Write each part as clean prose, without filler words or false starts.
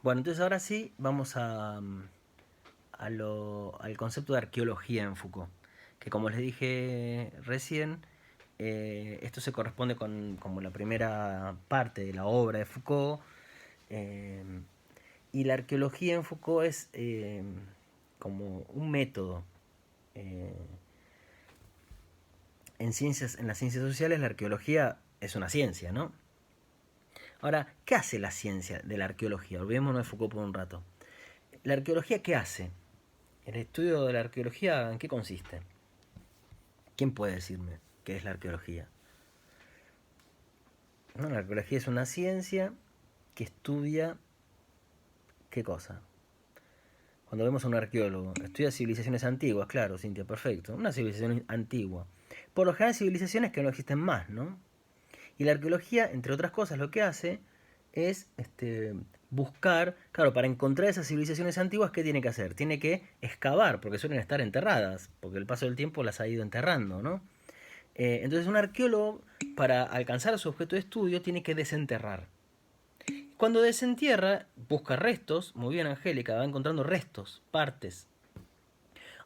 Bueno, entonces ahora sí vamos al concepto de arqueología en Foucault, que como les dije recién, esto se corresponde con como la primera parte de la obra de Foucault, eh, y la arqueología en Foucault es como un método. eh, en las ciencias sociales la arqueología es una ciencia, ¿no? Ahora, ¿qué hace la ciencia de la arqueología? Olvidémonos de Foucault por un rato. ¿La arqueología qué hace? ¿El estudio de la arqueología en qué consiste? ¿Quién puede decirme qué es la arqueología? No, la arqueología es una ciencia que estudia qué cosa. Cuando vemos a un arqueólogo, estudia civilizaciones antiguas, claro, Cintia, perfecto. Una civilización antigua. Por lo general civilizaciones que no existen más, ¿no? Y la arqueología, entre otras cosas, lo que hace es buscar, claro, para encontrar esas civilizaciones antiguas, ¿qué tiene que hacer? Tiene que excavar, porque suelen estar enterradas, porque el paso del tiempo las ha ido enterrando, ¿no? Entonces un arqueólogo, para alcanzar su objeto de estudio, tiene que desenterrar. Cuando desentierra, busca restos, muy bien Angélica, va encontrando restos, partes.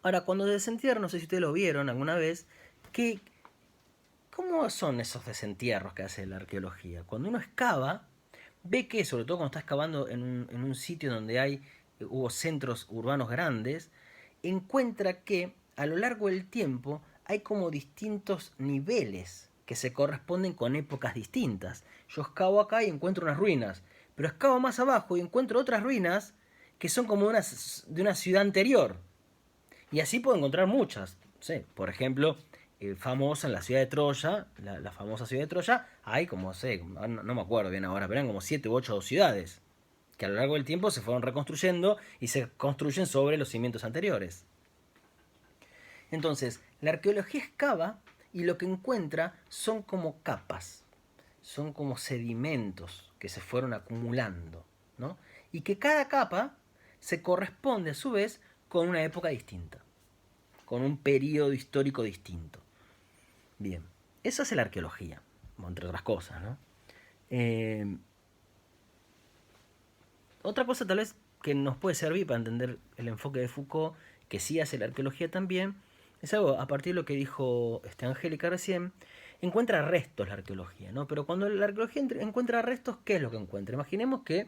Ahora, cuando desentierra, no sé si ustedes lo vieron alguna vez, que, ¿cómo son esos desentierros que hace la arqueología? Cuando uno excava, ve que, sobre todo cuando está excavando en un sitio donde hubo centros urbanos grandes, encuentra que a lo largo del tiempo hay como distintos niveles que se corresponden con épocas distintas. Yo excavo acá y encuentro unas ruinas, pero excavo más abajo y encuentro otras ruinas que son como de una ciudad anterior. Y así puedo encontrar muchas. Sí, por ejemplo, famosa en la ciudad de Troya, la famosa ciudad de Troya, hay como, sé, no me acuerdo bien ahora, pero eran como 7 u 8 ciudades que a lo largo del tiempo se fueron reconstruyendo y se construyen sobre los cimientos anteriores. Entonces, la arqueología excava y lo que encuentra son como capas, son como sedimentos que se fueron acumulando, ¿no? Y que cada capa se corresponde a su vez con una época distinta, con un periodo histórico distinto. Bien, eso es la arqueología, entre otras cosas, ¿no? Eh, Otra cosa tal vez que nos puede servir para entender el enfoque de Foucault, que sí hace la arqueología también, es algo a partir de lo que dijo Angélica recién, encuentra restos la arqueología, ¿no? Pero cuando la arqueología encuentra restos, ¿qué es lo que encuentra? Imaginemos que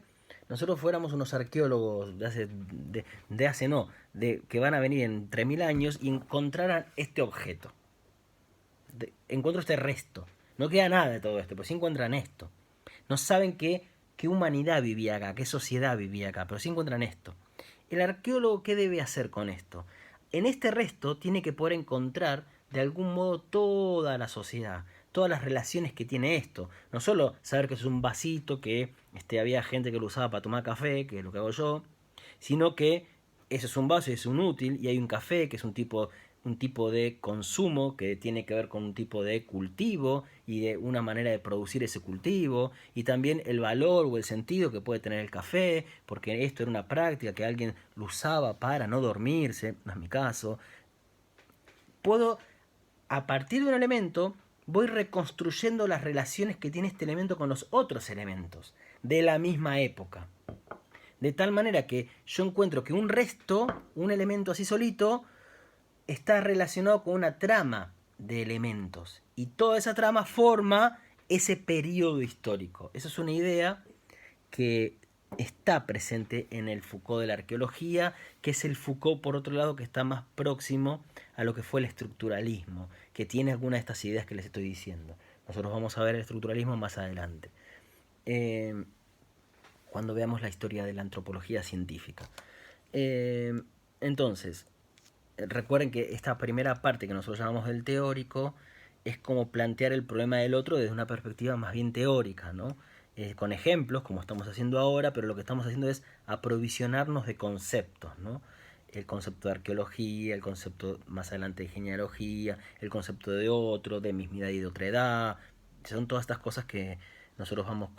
nosotros fuéramos unos arqueólogos de hace no, de que van a venir en 3000 años y encontraran este objeto. Encuentro este resto. No queda nada de todo esto, pero sí encuentran esto. No saben qué humanidad vivía acá, qué sociedad vivía acá, pero sí encuentran esto. El arqueólogo, ¿qué debe hacer con esto? En este resto tiene que poder encontrar de algún modo toda la sociedad, todas las relaciones que tiene esto. No solo saber que es un vasito, que había gente que lo usaba para tomar café, que es lo que hago yo, sino que eso es un vaso y es un útil, y hay un café que es un tipo de consumo que tiene que ver con un tipo de cultivo y de una manera de producir ese cultivo, y también el valor o el sentido que puede tener el café, porque esto era una práctica que alguien lo usaba para no dormirse, no es mi caso. Puedo, a partir de un elemento, voy reconstruyendo las relaciones que tiene este elemento con los otros elementos de la misma época. De tal manera que yo encuentro que un resto, un elemento así solito, está relacionado con una trama de elementos. Y toda esa trama forma ese periodo histórico. Esa es una idea que está presente en el Foucault de la arqueología, que es el Foucault, por otro lado, que está más próximo a lo que fue el estructuralismo, que tiene algunas de estas ideas que les estoy diciendo. Nosotros vamos a ver el estructuralismo más adelante, cuando veamos la historia de la antropología científica. Eh, entonces, recuerden que esta primera parte que nosotros llamamos del teórico es como plantear el problema del otro desde una perspectiva más bien teórica, ¿no? Con ejemplos, como estamos haciendo ahora, pero lo que estamos haciendo es aprovisionarnos de conceptos, ¿no? El concepto de arqueología, el concepto más adelante de genealogía, el concepto de otro, de mismidad y de otra edad. Son todas estas cosas que nosotros vamos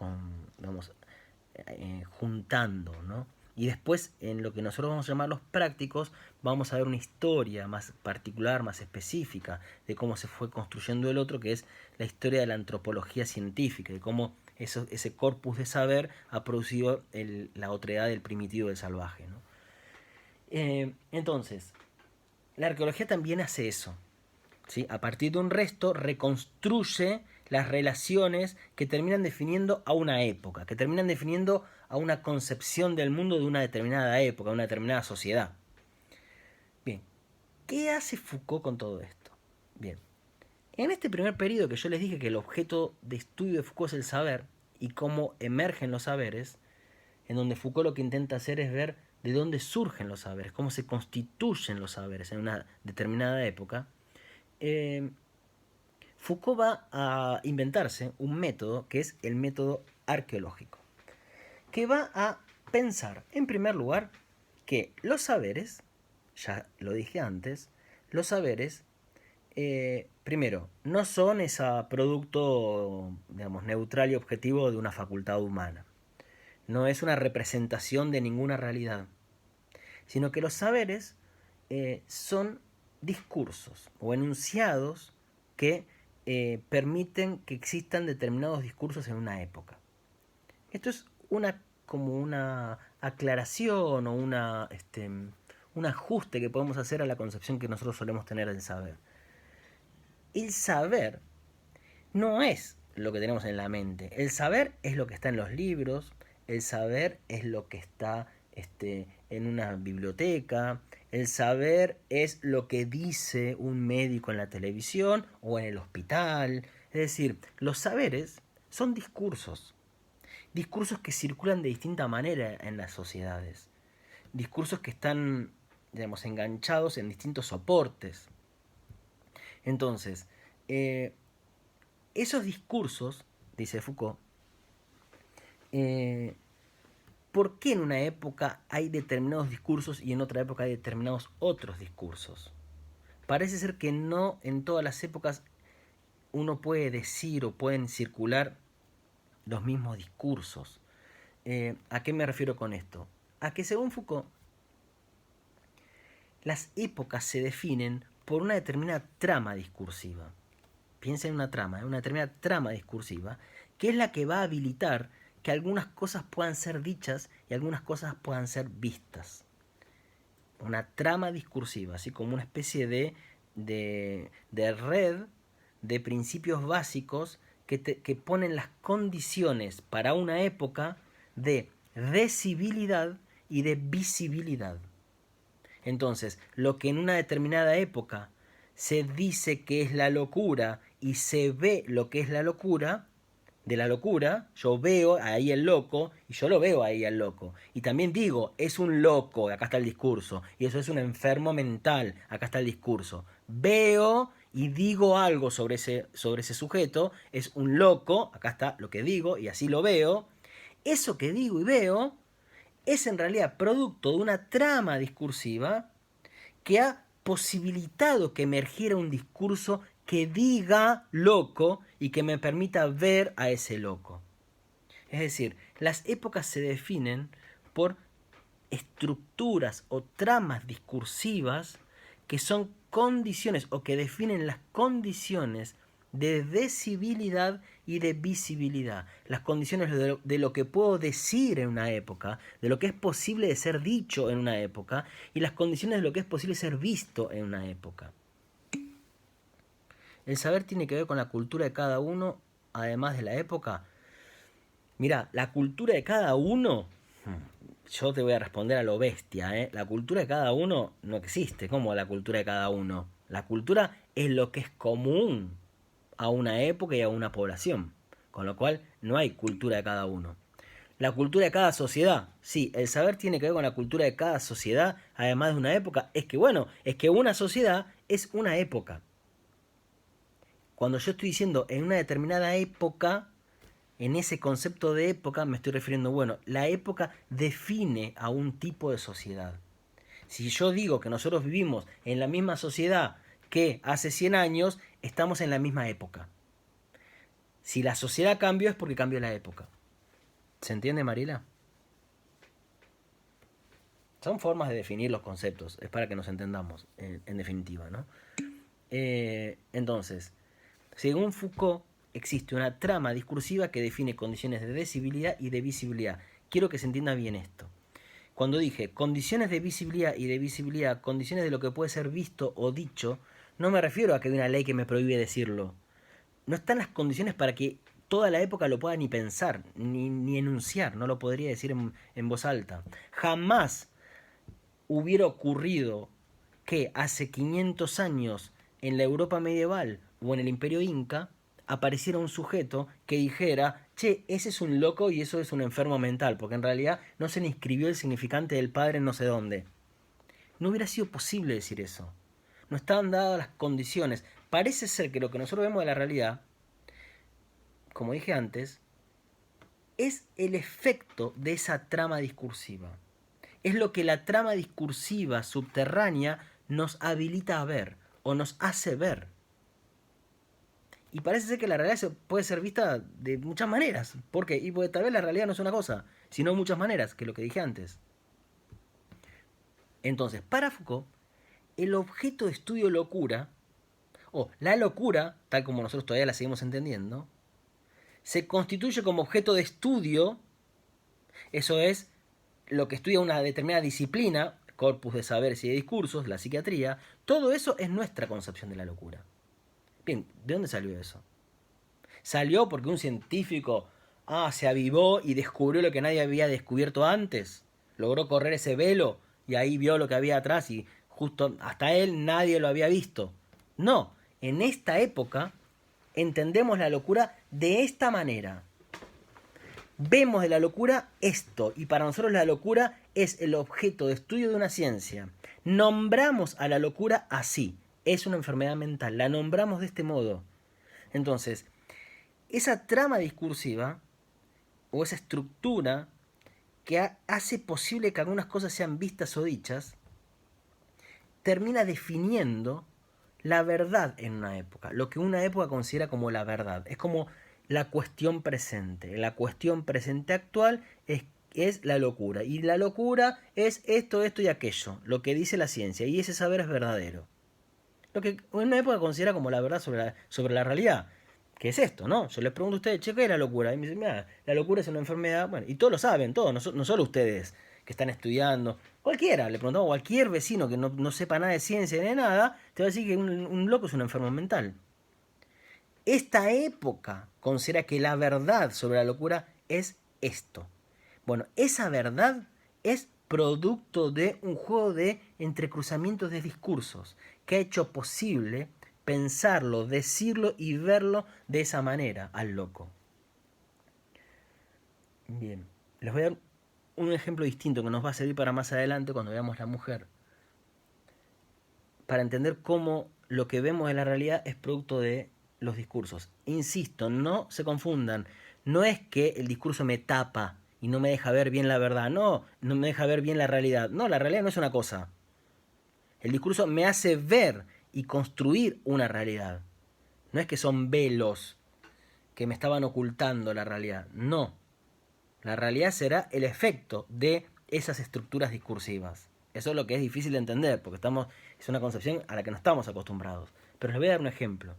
juntando, ¿no? Y después, en lo que nosotros vamos a llamar los prácticos, vamos a ver una historia más particular, más específica, de cómo se fue construyendo el otro, que es la historia de la antropología científica, de cómo ese corpus de saber ha producido la otredad del primitivo del salvaje, ¿no? Entonces, la arqueología también hace eso, ¿sí? A partir de un resto reconstruye las relaciones que terminan definiendo a una época, que terminan definiendo a una concepción del mundo de una determinada época, de una determinada sociedad. Bien, ¿qué hace Foucault con todo esto? Bien, en este primer periodo que yo les dije que el objeto de estudio de Foucault es el saber y cómo emergen los saberes, en donde Foucault lo que intenta hacer es ver de dónde surgen los saberes, cómo se constituyen los saberes en una determinada época, Foucault va a inventarse un método que es el método arqueológico, que va a pensar, en primer lugar, que los saberes, ya lo dije antes, los saberes, primero, no son ese producto, digamos, neutral y objetivo de una facultad humana. No es una representación de ninguna realidad, sino que los saberes son discursos o enunciados que permiten que existan determinados discursos en una época. Esto es como una aclaración o un ajuste que podemos hacer a la concepción que nosotros solemos tener del saber. El saber no es lo que tenemos en la mente. El saber es lo que está en los libros, el saber es lo que está en una biblioteca, el saber es lo que dice un médico en la televisión o en el hospital. Es decir, los saberes son discursos, discursos que circulan de distinta manera en las sociedades, discursos que están, digamos, enganchados en distintos soportes. Entonces, esos discursos, dice Foucault, ¿por qué en una época hay determinados discursos y en otra época hay determinados otros discursos? Parece ser que no en todas las épocas uno puede decir o pueden circular los mismos discursos. ¿A qué me refiero con esto? A que según Foucault, las épocas se definen por una determinada trama discursiva. Piensa en una determinada trama discursiva, que es la que va a habilitar que algunas cosas puedan ser dichas y algunas cosas puedan ser vistas. Una trama discursiva, así como una especie de red de principios básicos que ponen las condiciones para una época de decibilidad y de visibilidad. Entonces, lo que en una determinada época se dice que es la locura y se ve lo que es la locura, de la locura, yo veo ahí el loco y yo lo veo ahí al loco. Y también digo, es un loco, acá está el discurso. Y eso es un enfermo mental, acá está el discurso. Veo y digo algo sobre ese sujeto, es un loco, acá está lo que digo y así lo veo. Eso que digo y veo es en realidad producto de una trama discursiva que ha posibilitado que emergiera un discurso que diga loco y que me permita ver a ese loco. Es decir, las épocas se definen por estructuras o tramas discursivas que son condiciones o que definen las condiciones de decibilidad y de visibilidad, las condiciones de lo que puedo decir en una época, de lo que es posible de ser dicho en una época y las condiciones de lo que es posible ser visto en una época. El saber tiene que ver con la cultura de cada uno, además de la época. Mira, la cultura de cada uno, yo te voy a responder a lo bestia, ¿eh? La cultura de cada uno no existe. ¿Cómo la cultura de cada uno? La cultura es lo que es común a una época y a una población. Con lo cual, no hay cultura de cada uno. La cultura de cada sociedad. Sí, el saber tiene que ver con la cultura de cada sociedad, además de una época. Es que una sociedad es una época. Cuando yo estoy diciendo en una determinada época, en ese concepto de época me estoy refiriendo, bueno, la época define a un tipo de sociedad. Si yo digo que nosotros vivimos en la misma sociedad que hace 100 años, estamos en la misma época. Si la sociedad cambió es porque cambió la época. ¿Se entiende, Marila? Son formas de definir los conceptos, es para que nos entendamos, en definitiva, ¿no? Entonces, según Foucault, existe una trama discursiva que define condiciones de decibilidad y de visibilidad. Quiero que se entienda bien esto. Cuando dije condiciones de visibilidad y de visibilidad, condiciones de lo que puede ser visto o dicho, no me refiero a que hay una ley que me prohíbe decirlo. No están las condiciones para que toda la época lo pueda ni pensar, ni enunciar, no lo podría decir en voz alta. Jamás hubiera ocurrido que hace 500 años en la Europa medieval o en el Imperio Inca apareciera un sujeto que dijera, che, ese es un loco y eso es un enfermo mental, porque en realidad no se le inscribió el significante del padre en no sé dónde. No hubiera sido posible decir eso. No estaban dadas las condiciones. Parece ser que lo que nosotros vemos de la realidad, como dije antes, es el efecto de esa trama discursiva. Es lo que la trama discursiva subterránea nos habilita a ver o nos hace ver. Y parece ser que la realidad puede ser vista de muchas maneras. ¿Por qué? Y porque tal vez la realidad no es una cosa, sino muchas maneras, que es lo que dije antes. Entonces, para Foucault, el objeto de estudio locura, o la locura, tal como nosotros todavía la seguimos entendiendo, se constituye como objeto de estudio, eso es, lo que estudia una determinada disciplina, corpus de saberes y de discursos, la psiquiatría, todo eso es nuestra concepción de la locura. Bien, ¿de dónde salió eso? ¿Salió porque un científico se avivó y descubrió lo que nadie había descubierto antes? Logró correr ese velo y ahí vio lo que había atrás y justo hasta él nadie lo había visto. No, en esta época entendemos la locura de esta manera. Vemos de la locura esto, y para nosotros la locura es el objeto de estudio de una ciencia. Nombramos a la locura así, es una enfermedad mental, la nombramos de este modo. Entonces, esa trama discursiva, o esa estructura que hace posible que algunas cosas sean vistas o dichas, termina definiendo la verdad en una época, lo que una época considera como la verdad. Es como la cuestión presente. La cuestión presente actual es la locura. Y la locura es esto, esto y aquello, lo que dice la ciencia. Y ese saber es verdadero. Lo que una época considera como la verdad sobre la realidad. Que es esto, ¿no? Yo les pregunto a ustedes, che, ¿qué es la locura? Y me dicen, mira, la locura es una enfermedad. Bueno, y todos lo saben, todos, no solo ustedes que están estudiando. Cualquiera, le preguntamos a cualquier vecino que no sepa nada de ciencia ni de nada, te va a decir que un loco es un enfermo mental. Esta época considera que la verdad sobre la locura es esto. Bueno, esa verdad es producto de un juego de entrecruzamientos de discursos que ha hecho posible pensarlo, decirlo y verlo de esa manera al loco. Bien, les voy a dar un ejemplo distinto que nos va a servir para más adelante cuando veamos la mujer. Para entender cómo lo que vemos en la realidad es producto de los discursos. Insisto, no se confundan. No es que el discurso me tapa y no me deja ver bien la verdad. No me deja ver bien la realidad. No, la realidad no es una cosa. El discurso me hace ver y construir una realidad. No es que son velos que me estaban ocultando la realidad. No. La realidad será el efecto de esas estructuras discursivas. Eso es lo que es difícil de entender, porque es una concepción a la que no estamos acostumbrados. Pero les voy a dar un ejemplo.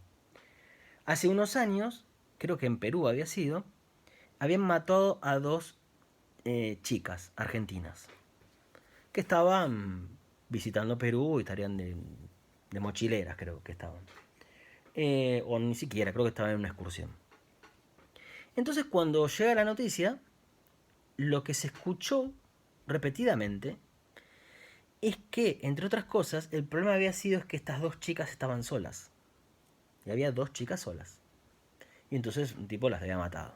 Hace unos años, creo que en Perú había sido, habían matado a dos chicas argentinas que estaban visitando Perú y estarían de mochileras, creo que estaban. O ni siquiera, creo que estaban en una excursión. Entonces, cuando llega la noticia, lo que se escuchó repetidamente es que, entre otras cosas, el problema había sido es que estas dos chicas estaban solas. Y había dos chicas solas. Y entonces un tipo las había matado.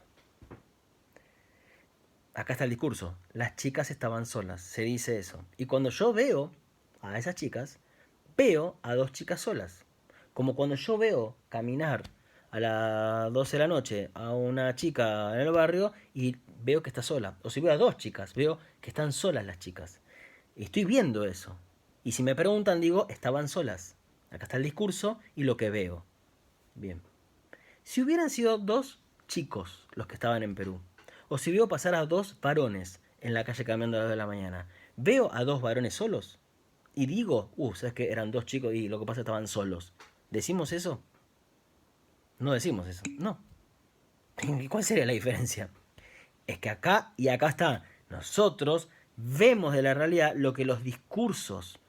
Acá está el discurso. Las chicas estaban solas. Se dice eso. Y cuando yo veo a esas chicas, veo a dos chicas solas. Como cuando yo veo caminar a las 12 de la noche a una chica en el barrio y veo que está sola. O si veo a dos chicas, veo que están solas las chicas. Y estoy viendo eso. Y si me preguntan, digo, estaban solas. Acá está el discurso y lo que veo. Bien. Si hubieran sido dos chicos los que estaban en Perú, o si veo pasar a dos varones en la calle caminando a las 2 de la mañana, ¿veo a dos varones solos? Y digo, ¿sabes qué? Eran dos chicos y lo que pasa estaban solos. ¿Decimos eso? No decimos eso, no. ¿Cuál sería la diferencia? Es que acá y acá está. Nosotros vemos de la realidad lo que los discursos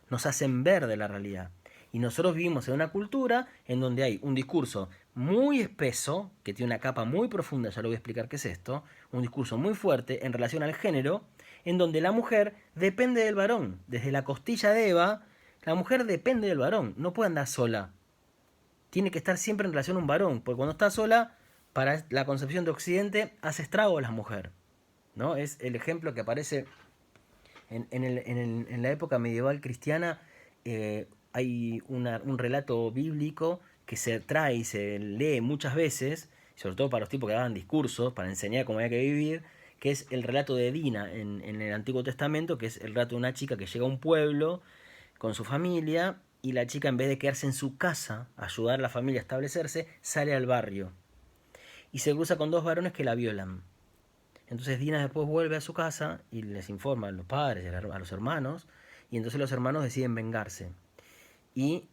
nos hacen ver de la realidad. Y nosotros vivimos en una cultura en donde hay un discurso muy espeso, que tiene una capa muy profunda, ya lo voy a explicar qué es esto, un discurso muy fuerte en relación al género, en donde la mujer depende del varón. Desde la costilla de Eva, la mujer depende del varón, no puede andar sola. Tiene que estar siempre en relación a un varón, porque cuando está sola, para la concepción de Occidente, hace estrago a la mujer. ¿No? Es el ejemplo que aparece en la época medieval cristiana. Hay un relato bíblico que se trae y se lee muchas veces, sobre todo para los tipos que daban discursos, para enseñar cómo había que vivir, que es el relato de Dina en el Antiguo Testamento, que es el relato de una chica que llega a un pueblo con su familia y la chica, en vez de quedarse en su casa, ayudar a la familia a establecerse, sale al barrio y se cruza con dos varones que la violan. Entonces Dina después vuelve a su casa y les informa a los padres, a los hermanos, y entonces los hermanos deciden vengarse. Y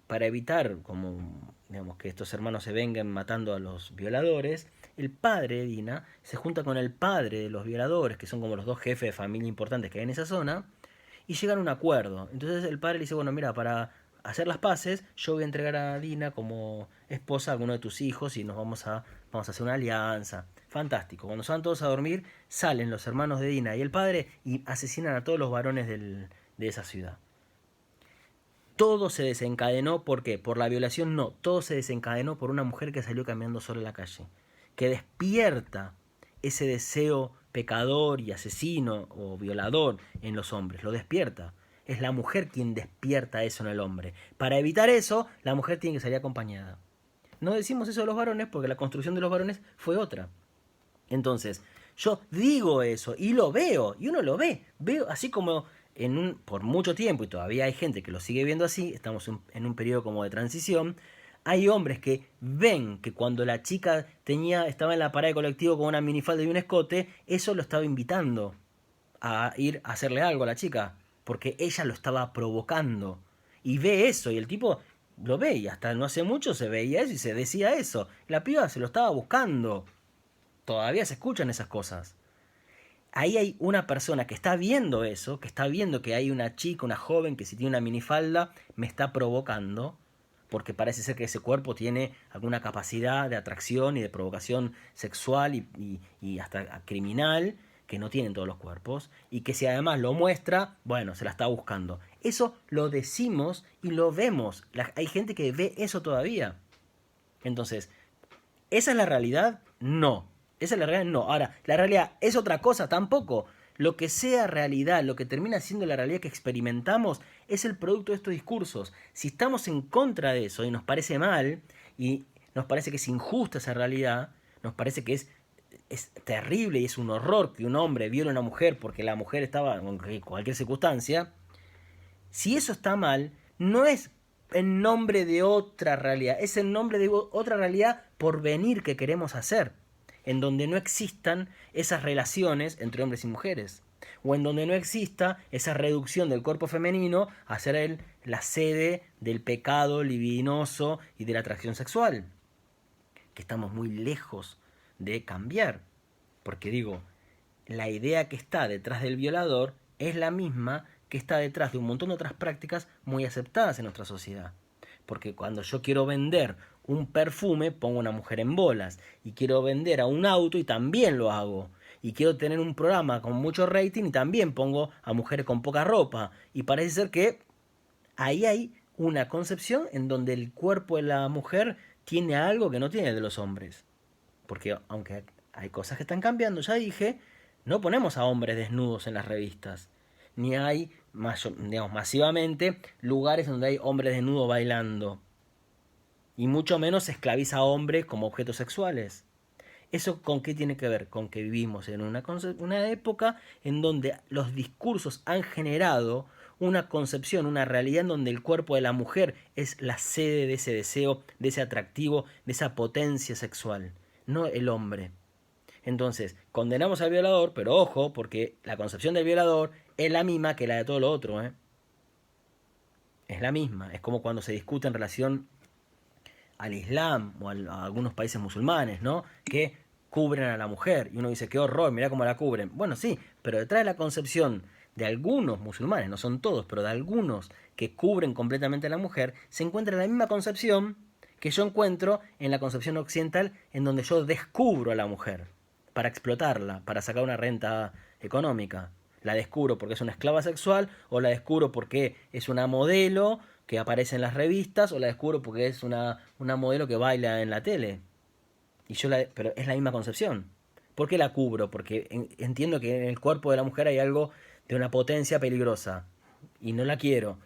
para evitar como, digamos, que estos hermanos se vengan matando a los violadores, el padre de Dina se junta con el padre de los violadores, que son como los dos jefes de familia importantes que hay en esa zona, y llegan a un acuerdo. Entonces el padre le dice, bueno, mira, para hacer las paces, yo voy a entregar a Dina como esposa a alguno de tus hijos y vamos a hacer una alianza. Fantástico. Cuando se van todos a dormir, salen los hermanos de Dina y el padre y asesinan a todos los varones de esa ciudad. Todo se desencadenó, ¿por qué? Por la violación, no. Todo se desencadenó por una mujer que salió caminando sola en la calle. Que despierta ese deseo pecador y asesino o violador en los hombres. Lo despierta. Es la mujer quien despierta eso en el hombre. Para evitar eso, la mujer tiene que salir acompañada. No decimos eso de los varones porque la construcción de los varones fue otra. Entonces, yo digo eso y lo veo, y uno lo ve. Veo así como por mucho tiempo, y todavía hay gente que lo sigue viendo así, estamos en un periodo como de transición. Hay hombres que ven que cuando la chica estaba en la parada de colectivo con una minifalda y un escote, eso lo estaba invitando a ir a hacerle algo a la chica, porque ella lo estaba provocando. Y ve eso, y el tipo lo ve, y hasta no hace mucho se veía eso y se decía eso. La piba se lo estaba buscando. Todavía se escuchan esas cosas. Ahí hay una persona que está viendo eso, que está viendo que hay una chica, una joven que si tiene una minifalda me está provocando, porque parece ser que ese cuerpo tiene alguna capacidad de atracción y de provocación sexual y hasta criminal que no tienen todos los cuerpos, y que si además lo muestra, bueno, se la está buscando. Eso lo decimos y lo vemos. Hay gente que ve eso todavía. Entonces, ¿esa es la realidad? No. ¿Esa es la realidad? No. Ahora, ¿la realidad es otra cosa? Tampoco. Lo que sea realidad, lo que termina siendo la realidad que experimentamos, es el producto de estos discursos. Si estamos en contra de eso y nos parece mal, y nos parece que es injusta esa realidad, nos parece que es terrible y es un horror que un hombre viole a una mujer porque la mujer estaba en cualquier circunstancia, si eso está mal, no es en nombre de otra realidad, es en nombre de otra realidad por venir que queremos hacer, en donde no existan esas relaciones entre hombres y mujeres, o en donde no exista esa reducción del cuerpo femenino a ser la sede del pecado libidinoso y de la atracción sexual, que estamos muy lejos de cambiar, porque digo, la idea que está detrás del violador es la misma que está detrás de un montón de otras prácticas muy aceptadas en nuestra sociedad. Porque cuando yo quiero vender un perfume, pongo una mujer en bolas. Y quiero vender a un auto y también lo hago. Y quiero tener un programa con mucho rating y también pongo a mujeres con poca ropa. Y parece ser que ahí hay una concepción en donde el cuerpo de la mujer tiene algo que no tiene el de los hombres. Porque aunque hay cosas que están cambiando, ya dije, no ponemos a hombres desnudos en las revistas. Ni hay, digamos, masivamente lugares donde hay hombres desnudos bailando. Y mucho menos se esclaviza a hombres como objetos sexuales. ¿Eso con qué tiene que ver? Con que vivimos en una época en donde los discursos han generado una concepción, una realidad en donde el cuerpo de la mujer es la sede de ese deseo, de ese atractivo, de esa potencia sexual, no el hombre. Entonces, condenamos al violador, pero ojo, porque la concepción del violador es la misma que la de todo lo otro, ¿eh? Es la misma. Es como cuando se discute en relación al Islam o a algunos países musulmanes, ¿no? Que cubren a la mujer. Y uno dice, qué horror, mirá cómo la cubren. Bueno, sí, pero detrás de la concepción de algunos musulmanes, no son todos, pero de algunos que cubren completamente a la mujer, se encuentra la misma concepción que yo encuentro en la concepción occidental, en donde yo descubro a la mujer para explotarla, para sacar una renta económica. La descubro porque es una esclava sexual, o la descubro porque es una modelo que aparece en las revistas, o la descubro porque es una modelo que baila en la tele. Pero es la misma concepción. ¿Por qué la cubro? Porque entiendo que en el cuerpo de la mujer hay algo de una potencia peligrosa y no la quiero.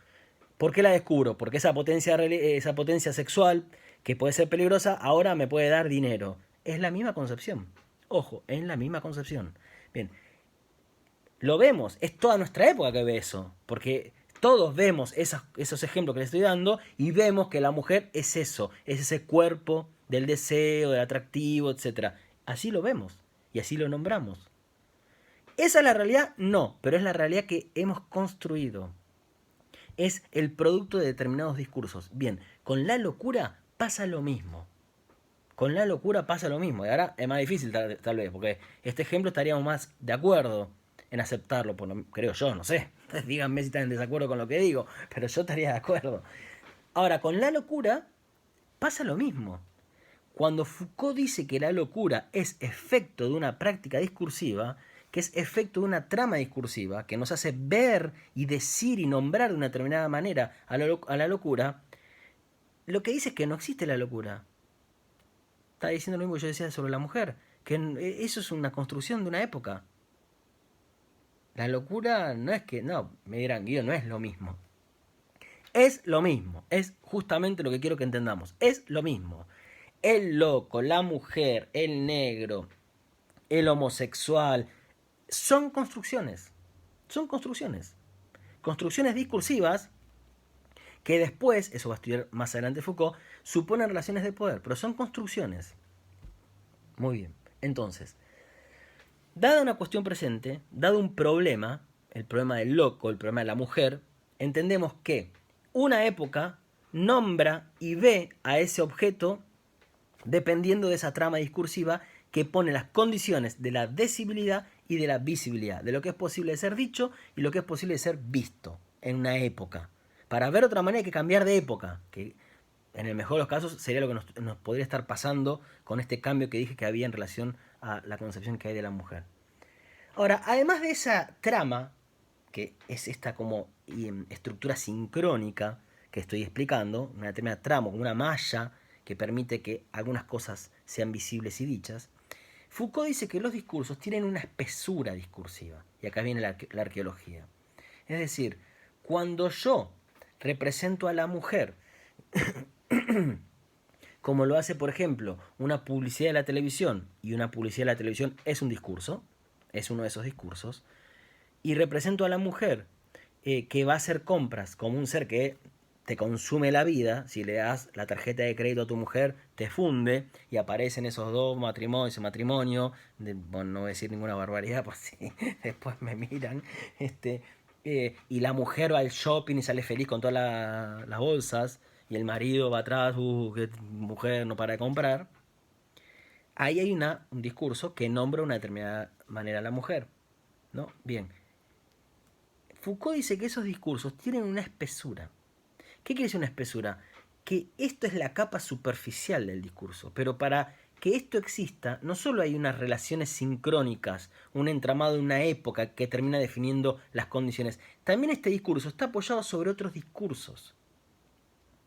¿Por qué la descubro? Porque esa potencia sexual que puede ser peligrosa ahora me puede dar dinero. Es la misma concepción. Ojo, es la misma concepción. Bien, lo vemos, es toda nuestra época que ve eso, porque todos vemos esos ejemplos que les estoy dando y vemos que la mujer es eso, es ese cuerpo del deseo, del atractivo, etcétera. Así lo vemos y así lo nombramos. ¿Esa es la realidad? No, pero es la realidad que hemos construido. Es el producto de determinados discursos. Bien, con la locura pasa lo mismo. Con la locura pasa lo mismo. Y ahora es más difícil tal vez, porque este ejemplo estaríamos más de acuerdo en aceptarlo, creo yo, no sé. Díganme si están en desacuerdo con lo que digo, pero yo estaría de acuerdo. Ahora, con la locura pasa lo mismo. Cuando Foucault dice que la locura es efecto de una práctica discursiva, que es efecto de una trama discursiva, que nos hace ver y decir y nombrar de una determinada manera a la locura, lo que dice es que no existe la locura. Está diciendo lo mismo que yo decía sobre la mujer, que eso es una construcción de una época. La locura no es que, no, me dirán, Guido, no es lo mismo. Es lo mismo, es justamente lo que quiero que entendamos, es lo mismo. El loco, la mujer, el negro, el homosexual, son construcciones, son construcciones. Construcciones discursivas que después, eso va a estudiar más adelante Foucault, suponen relaciones de poder, pero son construcciones. Muy bien, entonces, dada una cuestión presente, dado un problema, el problema del loco, el problema de la mujer, entendemos que una época nombra y ve a ese objeto dependiendo de esa trama discursiva que pone las condiciones de la decibilidad y de la visibilidad, de lo que es posible de ser dicho y lo que es posible de ser visto en una época. Para ver otra manera hay que cambiar de época, que en el mejor de los casos sería lo que nos podría estar pasando con este cambio que dije que había en relación a la concepción que hay de la mujer. Ahora, además de esa trama, que es esta como estructura sincrónica que estoy explicando, una determinada trama, como una malla que permite que algunas cosas sean visibles y dichas, Foucault dice que los discursos tienen una espesura discursiva. Y acá viene la arqueología. Es decir, cuando yo represento a la mujer como lo hace, por ejemplo, una publicidad de la televisión, y una publicidad de la televisión es un discurso, es uno de esos discursos, y represento a la mujer que va a hacer compras como un ser que te consume la vida, si le das la tarjeta de crédito a tu mujer, te funde y aparecen esos dos matrimonios, ese matrimonio, bueno, no voy a decir ninguna barbaridad por si después me miran, y la mujer va al shopping y sale feliz con todas las bolsas, y el marido va atrás, qué mujer no para de comprar. Ahí hay un discurso que nombra de una determinada manera a la mujer, ¿no? Bien. Foucault dice que esos discursos tienen una espesura. ¿Qué quiere decir una espesura? Que esto es la capa superficial del discurso, pero para que esto exista, no solo hay unas relaciones sincrónicas, un entramado de una época que termina definiendo las condiciones, también este discurso está apoyado sobre otros discursos.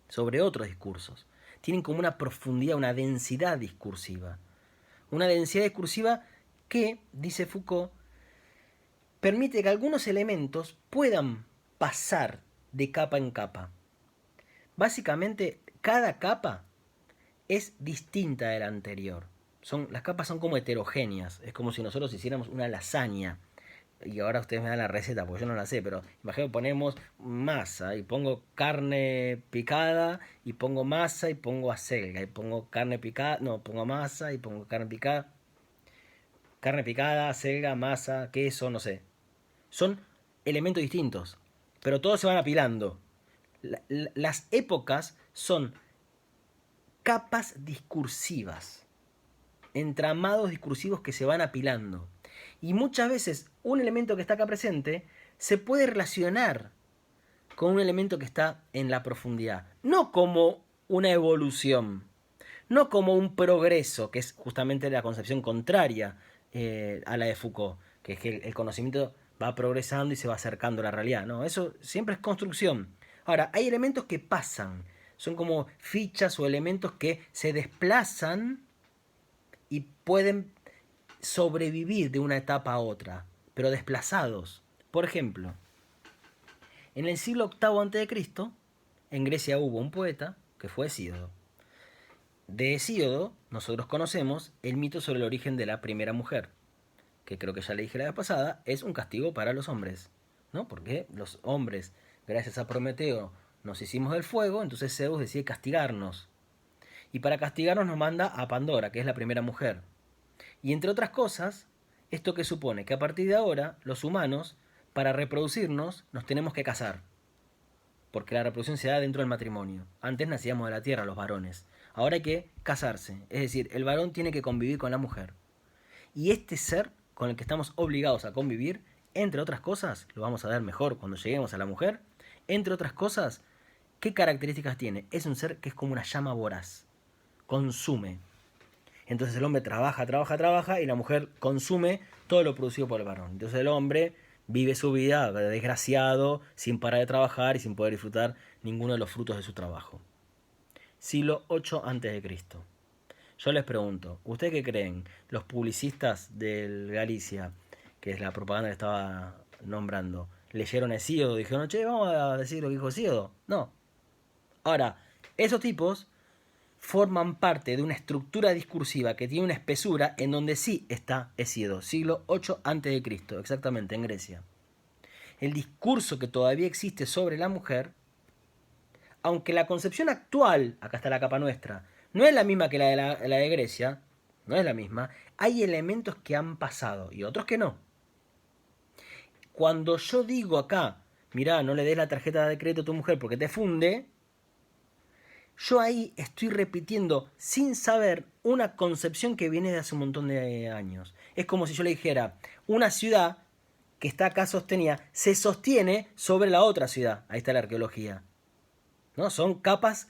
Sobre otros discursos. Tienen como una profundidad, una densidad discursiva. Una densidad discursiva que, dice Foucault, permite que algunos elementos puedan pasar de capa en capa. Básicamente, cada capa es distinta de la anterior. Las capas son como heterogéneas. Es como si nosotros hiciéramos una lasaña. Y ahora ustedes me dan la receta, porque yo no la sé, pero imagino ponemos masa y pongo carne picada y pongo masa y pongo acelga y pongo carne picada, no, pongo masa y pongo carne picada, acelga, masa, queso, no sé. Son elementos distintos, pero todos se van apilando. Las épocas son capas discursivas, entramados discursivos que se van apilando. Y muchas veces un elemento que está acá presente se puede relacionar con un elemento que está en la profundidad. No como una evolución, no como un progreso, que es justamente la concepción contraria a la de Foucault, que es que el conocimiento va progresando y se va acercando a la realidad. No, eso siempre es construcción. Ahora, hay elementos que pasan, son como fichas o elementos que se desplazan y pueden sobrevivir de una etapa a otra, pero desplazados. Por ejemplo, en el siglo VIII a.C., en Grecia hubo un poeta que fue Hesíodo. De Hesíodo, nosotros conocemos el mito sobre el origen de la primera mujer, que creo que ya le dije la vez pasada, es un castigo para los hombres, ¿no? Porque los hombres, gracias a Prometeo, nos hicimos del fuego, entonces Zeus decide castigarnos. Y para castigarnos nos manda a Pandora, que es la primera mujer. Y entre otras cosas, esto que supone que a partir de ahora, los humanos, para reproducirnos, nos tenemos que casar. Porque la reproducción se da dentro del matrimonio. Antes nacíamos de la tierra los varones. Ahora hay que casarse. Es decir, el varón tiene que convivir con la mujer. Y este ser con el que estamos obligados a convivir, entre otras cosas, lo vamos a ver mejor cuando lleguemos a la mujer, entre otras cosas, ¿qué características tiene? Es un ser que es como una llama voraz. Consume. Entonces el hombre trabaja, trabaja, trabaja y la mujer consume todo lo producido por el varón. Entonces el hombre vive su vida desgraciado, sin parar de trabajar y sin poder disfrutar ninguno de los frutos de su trabajo. Siglo VIII a.C. Yo les pregunto, ¿ustedes qué creen? Los publicistas del Galicia, que es la propaganda que estaba nombrando, ¿leyeron Hesíodo? Dijeron, che, vamos a decir lo que dijo Hesíodo. No. Ahora, esos tipos forman parte de una estructura discursiva que tiene una espesura en donde sí está Hesíodo, siglo VIII a.C., exactamente, en Grecia. El discurso que todavía existe sobre la mujer, aunque la concepción actual, acá está la capa nuestra, no es la misma que la de Grecia, no es la misma, hay elementos que han pasado y otros que no. Cuando yo digo acá, mirá, no le des la tarjeta de crédito a tu mujer porque te funde, yo ahí estoy repitiendo sin saber una concepción que viene de hace un montón de años. Es como si yo le dijera, una ciudad que está acá sostenida se sostiene sobre la otra ciudad. Ahí está la arqueología. ¿No? Son capas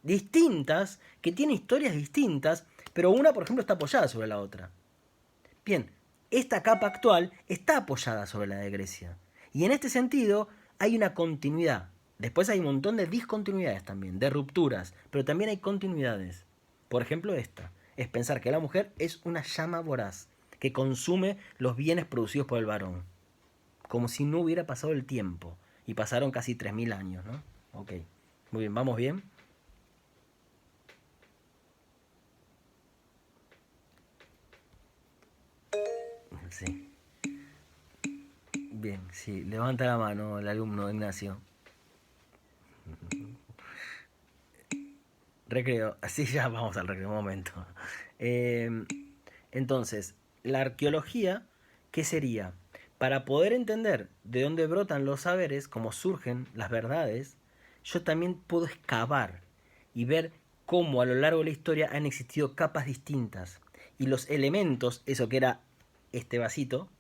distintas que tienen historias distintas, pero una, por ejemplo, está apoyada sobre la otra. Bien, esta capa actual está apoyada sobre la de Grecia. Y en este sentido hay una continuidad. Después hay un montón de discontinuidades también, de rupturas, pero también hay continuidades. Por ejemplo, esta es pensar que la mujer es una llama voraz que consume los bienes producidos por el varón, como si no hubiera pasado el tiempo. Y pasaron casi 3000 años, ¿no? Ok, muy bien, ¿vamos bien? Sí. Bien, sí, levanta la mano el alumno Ignacio. Recreo, así ya vamos al recreo, un momento. Eh, entonces, la arqueología, ¿qué sería? Para poder entender de dónde brotan los saberes, cómo surgen las verdades, yo también puedo excavar y ver cómo a lo largo de la historia han existido capas distintas. Y los elementos, eso que era este vasito,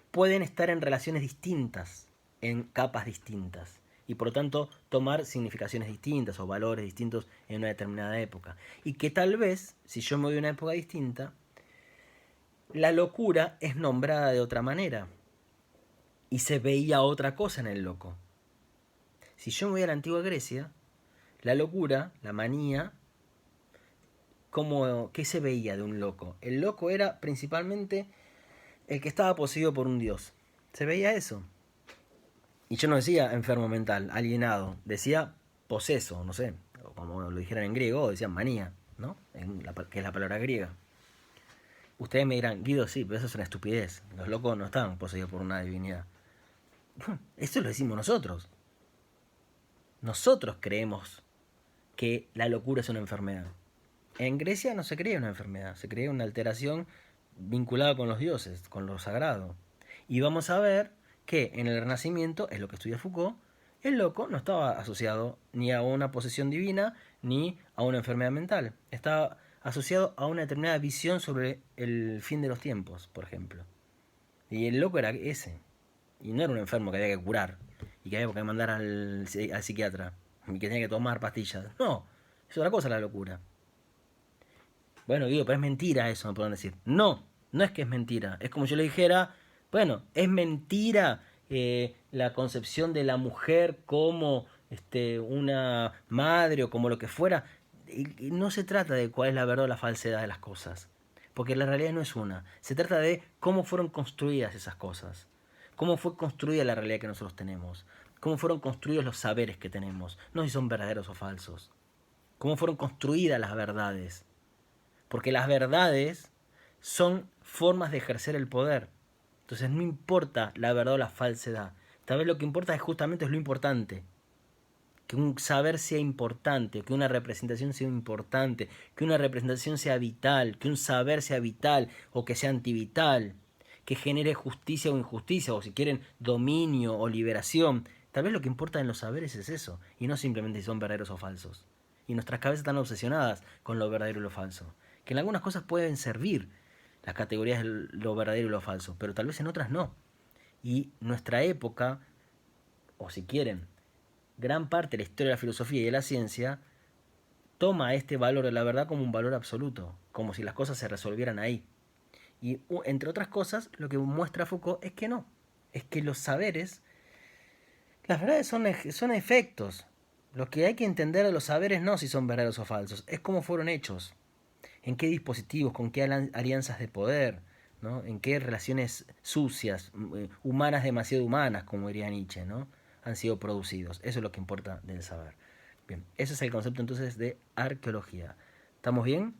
pueden estar en relaciones distintas, en capas distintas, y por lo tanto tomar significaciones distintas o valores distintos en una determinada época. Y que tal vez, si yo me voy a una época distinta, la locura es nombrada de otra manera y se veía otra cosa en el loco. Si yo me voy a la antigua Grecia, la locura, la manía, ¿qué se veía de un loco? El loco era principalmente el que estaba poseído por un dios. Se veía eso. Y yo no decía enfermo mental, alienado, decía poseso, no sé, como lo dijeran en griego, decían manía, ¿no? Que es la palabra griega. Ustedes me dirán, Guido, sí, pero eso es una estupidez. Los locos no estaban poseídos por una divinidad. Esto lo decimos nosotros. Nosotros creemos que la locura es una enfermedad. En Grecia no se creía una enfermedad, se creía una alteración vinculada con los dioses, con lo sagrado. Y vamos a ver que en el Renacimiento, es lo que estudia Foucault, el loco no estaba asociado ni a una posesión divina, ni a una enfermedad mental. Está asociado a una determinada visión sobre el fin de los tiempos, por ejemplo. Y el loco era ese. Y no era un enfermo que había que curar y que había que mandar al psiquiatra y que tenía que tomar pastillas. No, es otra cosa la locura. Bueno, digo, pero es mentira eso, me pueden decir. No, no es que es mentira. Es como yo le dijera, bueno, es mentira la concepción de la mujer como una madre o como lo que fuera. Y no se trata de cuál es la verdad o la falsedad de las cosas. Porque la realidad no es una. Se trata de cómo fueron construidas esas cosas. Cómo fue construida la realidad que nosotros tenemos. Cómo fueron construidos los saberes que tenemos. No si son verdaderos o falsos. Cómo fueron construidas las verdades. Porque las verdades son formas de ejercer el poder. Entonces no importa la verdad o la falsedad. Tal vez lo que importa es justamente es lo importante. Que un saber sea importante, que una representación sea importante, que una representación sea vital, que un saber sea vital o que sea antivital, que genere justicia o injusticia, o si quieren dominio o liberación. Tal vez lo que importa en los saberes es eso, y no simplemente si son verdaderos o falsos. Y nuestras cabezas están obsesionadas con lo verdadero y lo falso. Que en algunas cosas pueden servir las categorías de lo verdadero y lo falso, pero tal vez en otras no. Y nuestra época, o si quieren, gran parte de la historia de la filosofía y de la ciencia toma este valor de la verdad como un valor absoluto, como si las cosas se resolvieran ahí. Y entre otras cosas, lo que muestra Foucault es que no, es que los saberes, las verdades son efectos. Lo que hay que entender de los saberes no si son verdaderos o falsos, es cómo fueron hechos, en qué dispositivos, con qué alianzas de poder, ¿no? En qué relaciones sucias, humanas demasiado humanas, como diría Nietzsche, ¿no? Han sido producidos. Eso es lo que importa del saber. Bien, ese es el concepto entonces de arqueología. ¿Estamos bien?